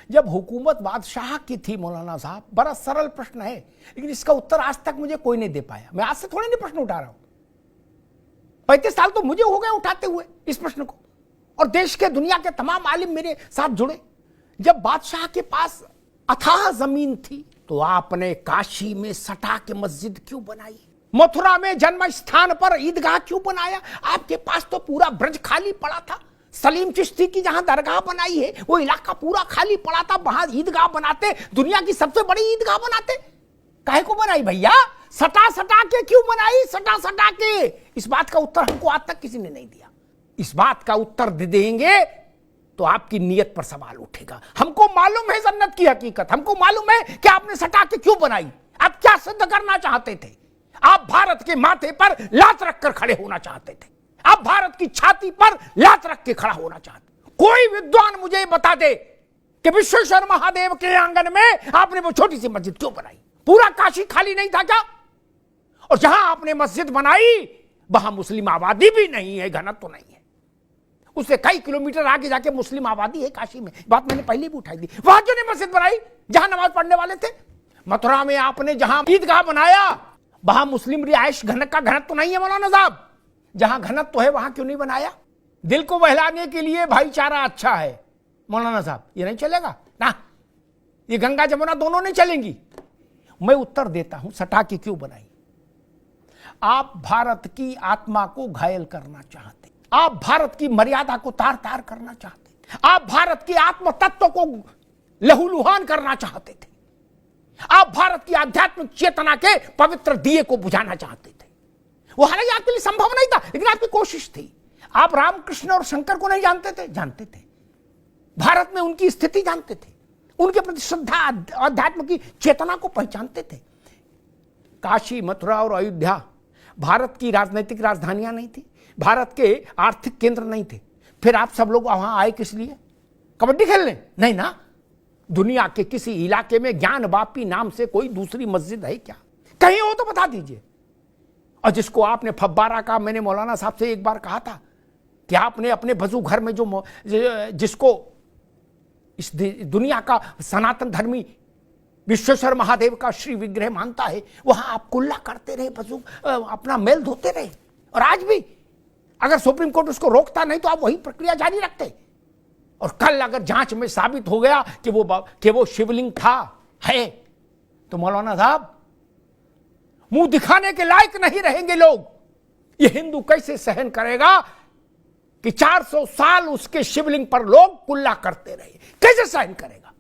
जब हुकूमत बादशाह की थी मौलाना साहब, बड़ा सरल प्रश्न है लेकिन इसका उत्तर आज तक मुझे कोई नहीं दे पाया। मैं आज से थोड़ी नहीं प्रश्न उठा रहा हूं, 35 साल तो मुझे हो गए उठाते हुए इस प्रश्न को, और देश के दुनिया के तमाम आलिम मेरे साथ जुड़े। जब बादशाह के पास अथाह जमीन थी तो आपने काशी में सटा के मस्जिद क्यों बनाई? मथुरा में जन्म स्थान पर ईदगाह क्यों बनाया? आपके पास तो पूरा ब्रज खाली पड़ा था। सलीम चिश्ती की जहां दरगाह बनाई है वो इलाका पूरा खाली पड़ा था, वहां ईदगाह बनाते, दुनिया की सबसे बड़ी ईदगाह बनाते। काहे को बनाई भैया? सटा सटा के क्यों बनाई? सटा सटा के। इस बात का उत्तर हमको आज तक किसी ने नहीं दिया। इस बात का उत्तर दे देंगे तो आपकी नीयत पर सवाल उठेगा। हमको मालूम है जन्नत की हकीकत, हमको मालूम है कि आपने सटा के क्यों बनाई, आप क्या सिद्ध करना चाहते थे। आप भारत के माथे पर लात रखकर खड़े होना चाहते थे, आप भारत की छाती पर लात रख के खड़ा होना चाहते। कोई विद्वान मुझे बता दे कि विश्वेश्वर महादेव के आंगन में आपने वो छोटी सी मस्जिद क्यों बनाई? पूरा काशी खाली नहीं था क्या? और जहां आपने मस्जिद बनाई वहां मुस्लिम आबादी भी नहीं है, घनत्व तो नहीं है। उससे कई किलोमीटर आगे जाके मुस्लिम आबादी है काशी में, बात मैंने पहले भी उठाई थी। वहां क्यों नहीं मस्जिद बनाई जहां नमाज पढ़ने वाले थे? मथुरा में आपने जहां ईदगाह बनाया वहां मुस्लिम रिहायश का घनत्व तो नहीं है मौलाना साहब। जहां घनत्व तो है वहां क्यों नहीं बनाया? दिल को बहलाने के लिए भाईचारा अच्छा है मौलाना साहब, ये नहीं चलेगा ना, ये गंगा जमुना दोनों नहीं चलेंगी। मैं उत्तर देता हूं सटा के क्यों बनाई। आप भारत की आत्मा को घायल करना चाहते, आप भारत की मर्यादा को तार तार करना चाहते, आप भारत की आत्म तत्व को लहूलुहान करना चाहते थे, आप भारत की आध्यात्मिक चेतना के पवित्र दिए को बुझाना चाहते थे। वो हालांकि आपके लिए संभव नहीं था लेकिन आपकी कोशिश थी। आप रामकृष्ण और शंकर को नहीं जानते थे? जानते थे। भारत में उनकी स्थिति जानते थे, उनके प्रति श्रद्धा अध्यात्म की चेतना को पहचानते थे। काशी, मथुरा और अयोध्या भारत की राजनीतिक राजधानियां नहीं थी, भारत के आर्थिक केंद्र नहीं थे। फिर आप सब लोग वहां आए किस लिए? कबड्डी खेलने? नहीं ना। दुनिया के किसी इलाके में ज्ञान वापी नाम से कोई दूसरी मस्जिद है क्या? कहीं हो तो बता दीजिए। और जिसको आपने फब्बारा का, मैंने मौलाना साहब से एक बार कहा था कि आपने अपने वजू घर में जिसको इस दुनिया का सनातन धर्मी विश्वेश्वर महादेव का श्री विग्रह मानता है, वहां आप कुल्ला करते रहे, वजू अपना मेल धोते रहे। और आज भी अगर सुप्रीम कोर्ट उसको रोकता नहीं तो आप वही प्रक्रिया जारी रखते। और कल अगर जांच में साबित हो गया कि वो शिवलिंग था, है, तो मौलाना साहब मुंह दिखाने के लायक नहीं रहेंगे लोग। ये हिंदू कैसे सहन करेगा कि 400 साल उसके शिवलिंग पर लोग कुल्ला करते रहे? कैसे सहन करेगा?